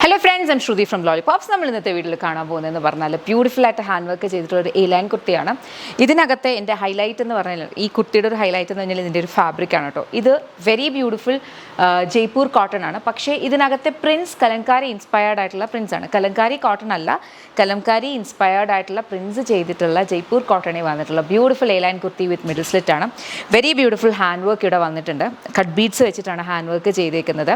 Hello friends, I'm Shruti from Lollipops. നമ്മൾ ഇന്നത്തെ വീട്ടിൽ കാണാൻ പോകുന്നതെന്ന് പറഞ്ഞാൽ ബ്യൂട്ടിഫുൾ ആയിട്ട് ഹാൻഡ് വർക്ക് ചെയ്തിട്ടുള്ള ഒരു എ-ലൈൻ കുർത്തിയാണ്. ഇതിനകത്തെ എൻ്റെ ഹൈലൈറ്റ് എന്ന് പറഞ്ഞാൽ ഈ കുർത്തിയുടെ ഒരു ഹൈലൈറ്റ് എന്ന് പറഞ്ഞാൽ ഇതിൻ്റെ ഒരു ഫാബ്രിക്കാണ് കേട്ടോ. ഇത് വെരി ബ്യൂട്ടിഫുൾ ജയ്പൂർ കോട്ടൺ ആണ്. പക്ഷേ ഇതിനകത്തെ പ്രിൻസ് കലംകാരി ഇൻസ്പയർഡ് ആയിട്ടുള്ള പ്രിൻസ് ആണ്. കലംകാരി കോട്ടൺ അല്ല, കലംകാരി ഇൻസ്പയർഡ് ആയിട്ടുള്ള പ്രിൻസ് ചെയ്തിട്ടുള്ള ജയ്പൂർ കോട്ടണിൽ വന്നിട്ടുള്ള ബ്യൂട്ടിഫുൾ എ-ലൈൻ കുർത്തി വിത്ത് മിഡിൽ സ്ലിറ്റ് ആണ്. വെരി ബ്യൂട്ടിഫുൾ ഹാൻഡ് വർക്ക് ഇവിടെ വന്നിട്ടുണ്ട്. കട്ട് ബീഡ്സ് വെച്ചിട്ടാണ് ഹാൻഡ് വർക്ക് ചെയ്തേക്കുന്നത്.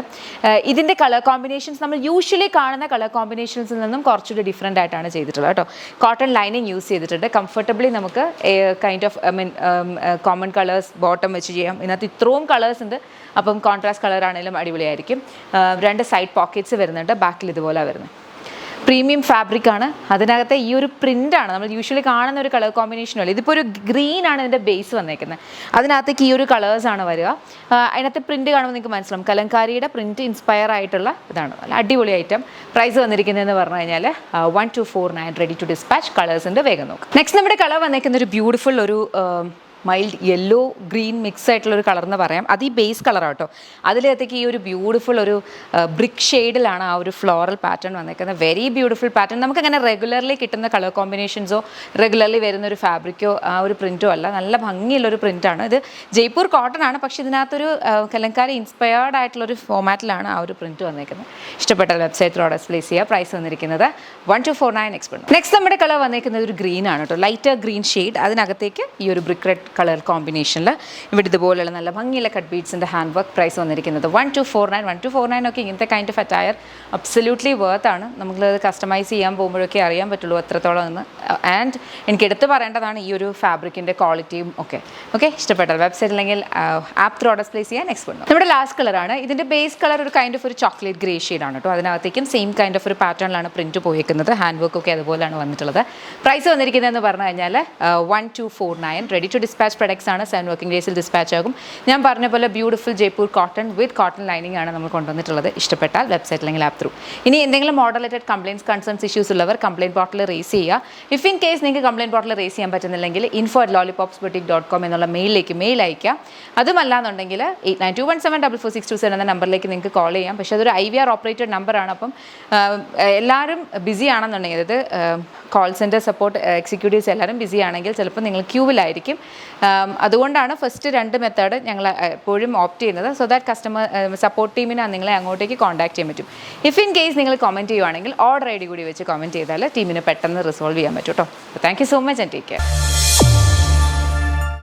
ഇതിൻ്റെ കളർ കോമ്പിനേഷൻസ് നമ്മൾ യൂഷ്വലി കാണുന്ന കളർ കോമ്പിനേഷൻസിൽ നിന്നും കുറച്ചുകൂടി ഡിഫറെൻ്റ് ആയിട്ടാണ് ചെയ്തിട്ടുള്ളത് കേട്ടോ. കോട്ടൺ ലൈനിങ് യൂസ് ചെയ്തിട്ടുണ്ട്. കംഫർട്ടബിളി നമുക്ക് kind of common colours bottom വെച്ച് ചെയ്യാം. ഇതിനകത്ത് ഇത്രയും കളേഴ്സ് ഉണ്ട്. അപ്പം കോൺട്രാസ്റ്റ് കളർ ആണെങ്കിലും അടിപൊളിയായിരിക്കും. രണ്ട് സൈഡ് പോക്കറ്റ്സ് വരുന്നുണ്ട്. ബാക്കിൽ ഇതുപോലെ വരുന്നത് പ്രീമിയം ഫാബ്രിക് ആണ്. അതിനകത്തെ ഈ ഒരു പ്രിൻ്റാണ് നമ്മൾ യൂഷ്വലി കാണുന്ന ഒരു കളർ കോമ്പിനേഷനും അല്ല. ഇതിപ്പോൾ ഒരു ഗ്രീൻ ആണ് ഇതിൻ്റെ ബേസ് വന്നേക്കുന്നത്. അതിനകത്തേക്ക് ഈ ഒരു കളേഴ്സാണ് വരിക. അതിനകത്തെ പ്രിൻറ്റ് കാണുമ്പോൾ നിങ്ങൾക്ക് മനസ്സിലാവും കലംകാരിയുടെ പ്രിൻറ്റ് ഇൻസ്പയർ ആയിട്ടുള്ള ഇതാണ്. നല്ല അടിപൊളി ഐറ്റം. പ്രൈസ് വന്നിരിക്കുന്നതെന്ന് പറഞ്ഞു കഴിഞ്ഞാൽ 1249, റെഡി ടു ഡിസ്പാച്ച്. കളേഴ്സിൻ്റെ വേഗം നോക്കാം. നെക്സ്റ്റ് നമ്മുടെ കളർ വന്നേക്കുന്ന ഒരു ബ്യൂട്ടിഫുൾ ഒരു മൈൽഡ് യെല്ലോ ഗ്രീൻ മിക്സ് ആയിട്ടുള്ളൊരു കളർ എന്ന് പറയാം. അത് ഈ ബേസ് കളറാണ് കേട്ടോ. അതിലേക്ക് ഈ ഒരു ബ്യൂട്ടിഫുൾ ഒരു ബ്രിക്ക് ഷെയ്ഡിലാണ് ആ ഒരു ഫ്ലോറൽ പാറ്റേൺ വന്നേക്കുന്നത്. Very beautiful pattern. നമുക്കങ്ങനെ റെഗുലർലി കിട്ടുന്ന കളർ കോമ്പിനേഷൻസോ റെഗുലർലി വരുന്ന ഒരു ഫാബ്രിക്കോ ആ ഒരു പ്രിൻറ്റോ അല്ല. നല്ല ഭംഗിയുള്ളൊരു പ്രിൻ്റാണ്. ഇത് ജയ്പൂർ കോട്ടൺ ആണ്. പക്ഷേ ഇതിനകത്തൊരു കലംകാരി ഇൻസ്പയർഡ് ആയിട്ടുള്ളൊരു ഫോമാറ്റിലാണ് ആ ഒരു പ്രിൻറ്റ് വന്നേക്കുന്നത്. ഇഷ്ടപ്പെട്ട വെബ്സൈറ്റിൽ ഓർഡർ പ്ലേസ് ചെയ്യുക. പ്രൈസ് വന്നിരിക്കുന്നത് 1249 എക്സ്പെർട്ട്. നെക്സ്റ്റ് നമ്മുടെ കളർ വന്നേക്കുന്നത് ഒരു ഗ്രീൻ ആണ് കേട്ടോ. Lighter green shade. അതിനകത്തേക്ക് ഈ ഒരു ബ്രിക്ക് റെഡ് കളർ കോമ്പിനേഷനിൽ ഇവിടെ ഇതുപോലെയുള്ള നല്ല ഭംഗിയുള്ള കട്ട് ബീഡ്സിൻ്റെ ഹാൻഡ് വർക്ക്. പ്രൈസ് വന്നിരിക്കുന്നത് 1249 ഒക്കെ ഇങ്ങനത്തെ kind of attire absolutely worth ആണ്. നമുക്കത് കസ്റ്റമൈസ് ചെയ്യാൻ പോകുമ്പോഴൊക്കെ അറിയാൻ പറ്റുള്ളൂ എത്രത്തോളം എന്ന്. ആൻഡ് എനിക്ക് എടുത്ത് പറയേണ്ടതാണ് ഈ ഒരു ഫാബ്രിക്കിൻ്റെ ക്വാളിറ്റിയും ഒക്കെ. ഇഷ്ടപ്പെട്ടാൽ വെബ്സൈറ്റ് അല്ലെങ്കിൽ ആപ്പ് ത്രൂ ഓർഡർ പ്ലേസ് ചെയ്യാൻ നെക്സ്റ്റ് വന്നു. നമ്മുടെ ലാസ്റ്റ് കളറാണ്. ഇതിൻ്റെ ബേസ് കളർ ഒരു കൈൻഡ് ഓഫ് ഒരു ചോക്ലേറ്റ് ഗ്രേ ഷെയ്ഡാണ് കേട്ടോ. അതിനകത്തേക്കും സെയിം കൈൻഡ് ഓഫ് ഒരു പാറ്റേണിലാണ് പ്രിൻറ്റ് പോയേക്കുന്നത്. ഹാൻഡ് വർക്ക് ഒക്കെ അതുപോലെയാണ് വന്നിട്ടുള്ളത്. പ്രൈസ് വന്നിരിക്കുന്നതെന്ന് പറഞ്ഞു കഴിഞ്ഞാൽ 1249, റെഡി ടു ഡിസ്പാച്ച് പ്രൊഡക്ട്സ് ആണ്. 7 വർക്കിംഗ് ഡേയ്സിൽ ഡിസ്പാച്ച് ആകും. ഞാൻ പറഞ്ഞ പോലെ ബ്യൂട്ടിഫുൾ ജയ്പൂർ കോട്ടൺ വിത്ത് കോട്ടൺ ലൈനിങ് ആണ് നമ്മൾ കൊണ്ടുവന്നിട്ടുള്ളത്. ഇഷ്ടപ്പെട്ടാൽ വെബ്സൈറ്റ് അല്ലെങ്കിൽ ആപ്പ് ത്രൂ. ഇനി എന്തെങ്കിലും model related compliance concerns issues ഉള്ളവർ കംപ്ലയിൻറ്റ് പോർട്ടൽ റേസ് ചെയ്യുക. ഇഫ് ഇൻ കേസ് നിങ്ങൾക്ക് കംപ്ലയിൻറ്റ് പോർട്ടൽ റേസ് ചെയ്യാൻ പറ്റുന്നില്ലെങ്കിൽ info@lollipopsboutique.com എന്നുള്ള മെയിലിലേക്ക് മെയിൽ അയക്കുക. അതുമല്ലാന്നുണ്ടെങ്കിൽ 8921744627 എന്ന നമ്പറിലേക്ക് നിങ്ങൾക്ക് കോൾ ചെയ്യാം. പക്ഷേ അതൊരു IVR ഓപ്പറേറ്റഡ് നമ്പറാണ്. അപ്പം എല്ലാവരും ബിസി ആണെന്നുണ്ടെങ്കിൽ അതായത് കോൾ സെൻറ്റർ സപ്പോർട്ട് എക്സിക്യൂട്ടീവ്സ് എല്ലാവരും ബിസി ആണെങ്കിൽ ചിലപ്പോൾ നിങ്ങൾ ക്യൂവിലായിരിക്കും. അതുകൊണ്ടാണ് ഫസ്റ്റ് 2 മെത്തേഡ് ഞങ്ങൾ എപ്പോഴും ഓപ്റ്റ് ചെയ്യുന്നത്. സോ ദാറ്റ് കസ്റ്റമർ സപ്പോർട്ട് ടീമിന് നിങ്ങളെ അങ്ങോട്ടേക്ക് കോൺടാക്ട് ചെയ്യാൻ പറ്റും. ഇഫ് ഇൻ കേസ് നിങ്ങൾ കമൻറ്റ് ചെയ്യുവാണെങ്കിൽ ഓർഡർ ID കൂടി വെച്ച് കമൻറ്റ് ചെയ്താൽ ടീമിന് പെട്ടെന്ന് റിസോൾവ് ചെയ്യാൻ പറ്റും കേട്ടോ. Thank you so much and take care.